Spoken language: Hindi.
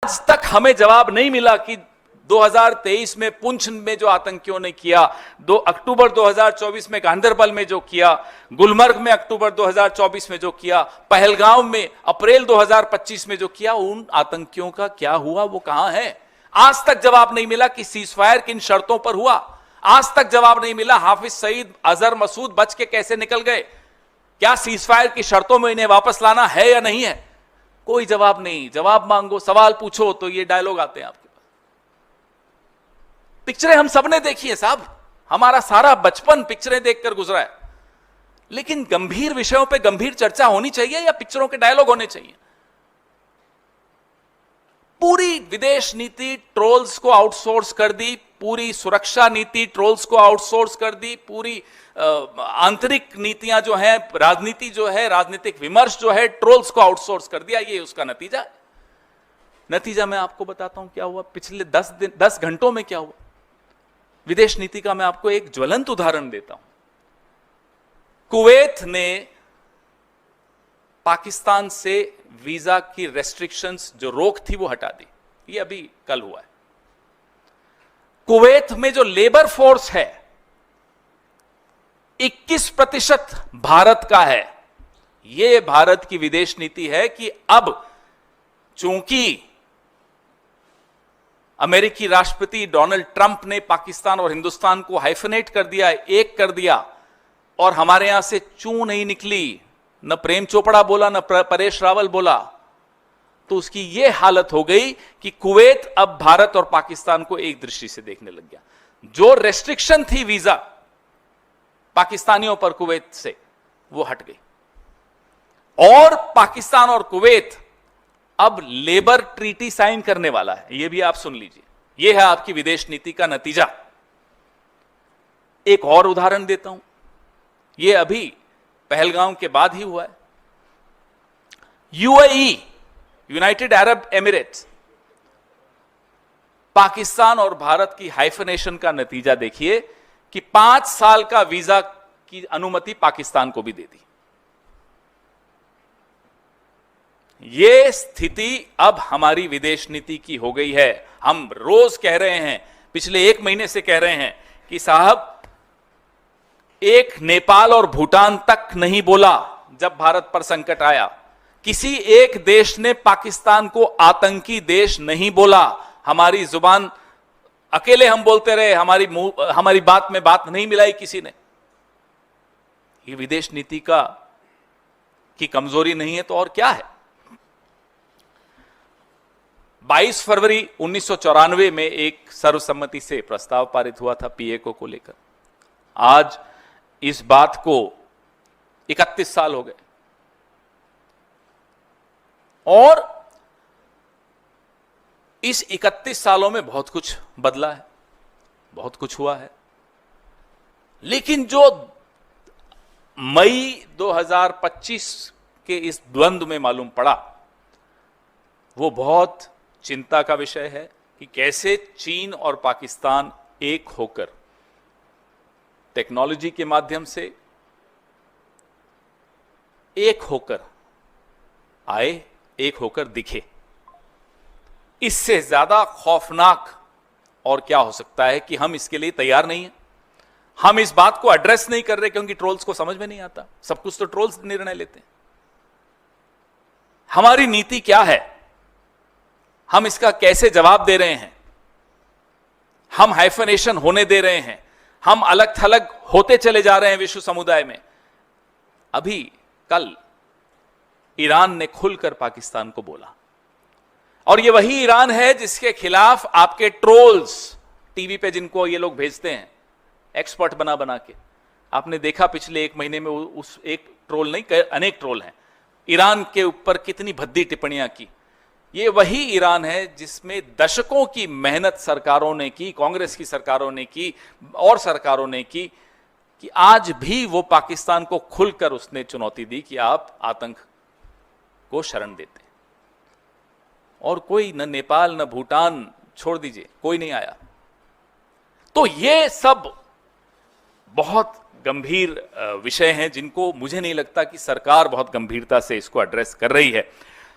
आज तक हमें जवाब नहीं मिला कि 2023 में पुंछ में जो आतंकियों ने किया, 2 अक्टूबर 2024 में गांधरबल में जो किया, गुलमर्ग में अक्टूबर 2024 में जो किया, पहलगाम में अप्रैल 2025 में जो किया, उन आतंकियों का क्या हुआ, वो कहां है? आज तक जवाब नहीं मिला कि सीजफायर किन शर्तों पर हुआ। आज तक जवाब नहीं मिला हाफिज सईद, अजहर मसूद बच के कैसे निकल गए। क्या सीजफायर की शर्तों में इन्हें वापस लाना है या नहीं है? कोई जवाब नहीं। जवाब मांगो, सवाल पूछो तो ये डायलॉग आते हैं आपके पास। पिक्चरें हम सबने देखी है साहब, हमारा सारा बचपन पिक्चरें देखकर गुजरा है, लेकिन गंभीर विषयों पे गंभीर चर्चा होनी चाहिए या पिक्चरों के डायलॉग होने चाहिए? पूरी विदेश नीति ट्रोल्स को आउटसोर्स कर दी, पूरी सुरक्षा नीति ट्रोल्स को आउटसोर्स कर दी, पूरी आंतरिक नीतियां जो है, राजनीति जो है, राजनीतिक विमर्श जो है, ट्रोल्स को आउटसोर्स कर दिया। ये उसका नतीजा मैं आपको बताता हूं क्या हुआ पिछले 10 घंटों में। क्या हुआ विदेश नीति का, मैं आपको एक ज्वलंत उदाहरण देता हूं। कुवैत ने पाकिस्तान से वीजा की रेस्ट्रिक्शंस, जो रोक थी, वो हटा दी। ये अभी कल हुआ है। कुवैत में जो लेबर फोर्स है 21% भारत का है। यह भारत की विदेश नीति है कि अब चूंकि अमेरिकी राष्ट्रपति डोनाल्ड ट्रंप ने पाकिस्तान और हिंदुस्तान को हाइफनेट कर दिया, एक कर दिया, और हमारे यहां से चू नहीं निकली, न प्रेम चोपड़ा बोला, न परेश रावल बोला, तो उसकी यह हालत हो गई कि कुवैत अब भारत और पाकिस्तान को एक दृष्टि से देखने लग गया। जो रेस्ट्रिक्शन थी वीजा पाकिस्तानियों पर कुवैत से, वो हट गई, और पाकिस्तान और कुवैत अब लेबर ट्रीटी साइन करने वाला है। यह भी आप सुन लीजिए, यह है आपकी विदेश नीति का नतीजा। एक और उदाहरण देता हूं, यह अभी पहलगाम के बाद ही हुआ है। UAE, United Arab Emirates, Pakistan और भारत की हाइफनेशन का नतीजा देखिए कि 5 साल का वीजा की अनुमति पाकिस्तान को भी दे दी। यह स्थिति अब हमारी विदेश नीति की हो गई है। हम रोज कह रहे हैं, पिछले 1 महीने से कह रहे हैं कि साहब, एक नेपाल और भूटान तक नहीं बोला जब भारत पर संकट आया। किसी एक देश ने पाकिस्तान को आतंकी देश नहीं बोला। हमारी जुबान अकेले हम बोलते रहे, हमारी बात में बात नहीं मिलाई किसी ने। ये विदेश नीति की कमजोरी नहीं है तो और क्या है? 22 फरवरी 1994 में एक सर्वसम्मति से प्रस्ताव पारित हुआ था पीएको को लेकर। आज इस बात को 31 साल हो गए, और इस 31 सालों में बहुत कुछ बदला है, बहुत कुछ हुआ है, लेकिन जो मई 2025 के इस द्वंद्व में मालूम पड़ा, वो बहुत चिंता का विषय है कि कैसे चीन और पाकिस्तान एक होकर टेक्नोलॉजी के माध्यम से एक होकर आए, एक होकर दिखे। इससे ज्यादा खौफनाक और क्या हो सकता है कि हम इसके लिए तैयार नहीं हैं। हम इस बात को एड्रेस नहीं कर रहे क्योंकि ट्रोल्स को समझ में नहीं आता। सब कुछ तो ट्रोल्स निर्णय लेते हैं। हमारी नीति क्या है, हम इसका कैसे जवाब दे रहे हैं? हम हाइफनेशन होने दे रहे हैं, हम अलग थलग होते चले जा रहे हैं विश्व समुदाय में। अभी कल ईरान ने खुलकर पाकिस्तान को बोला, और ये वही ईरान है जिसके खिलाफ आपके ट्रोल्स टीवी पे, जिनको ये लोग भेजते हैं एक्सपर्ट बना बना के, आपने देखा पिछले 1 महीने में उस एक ट्रोल नहीं, अनेक ट्रोल हैं, ईरान के ऊपर कितनी भद्दी टिप्पणियां की। ये वही ईरान है जिसमें दशकों की मेहनत सरकारों ने की, कांग्रेस की सरकारों ने की और सरकारों ने की, कि आज भी वो पाकिस्तान को खुलकर उसने चुनौती दी कि आप आतंक को शरण देते हैं। और कोई, न नेपाल न भूटान, छोड़ दीजिए, कोई नहीं आया। तो ये सब बहुत गंभीर विषय हैं जिनको मुझे नहीं लगता कि सरकार बहुत गंभीरता से इसको एड्रेस कर रही है।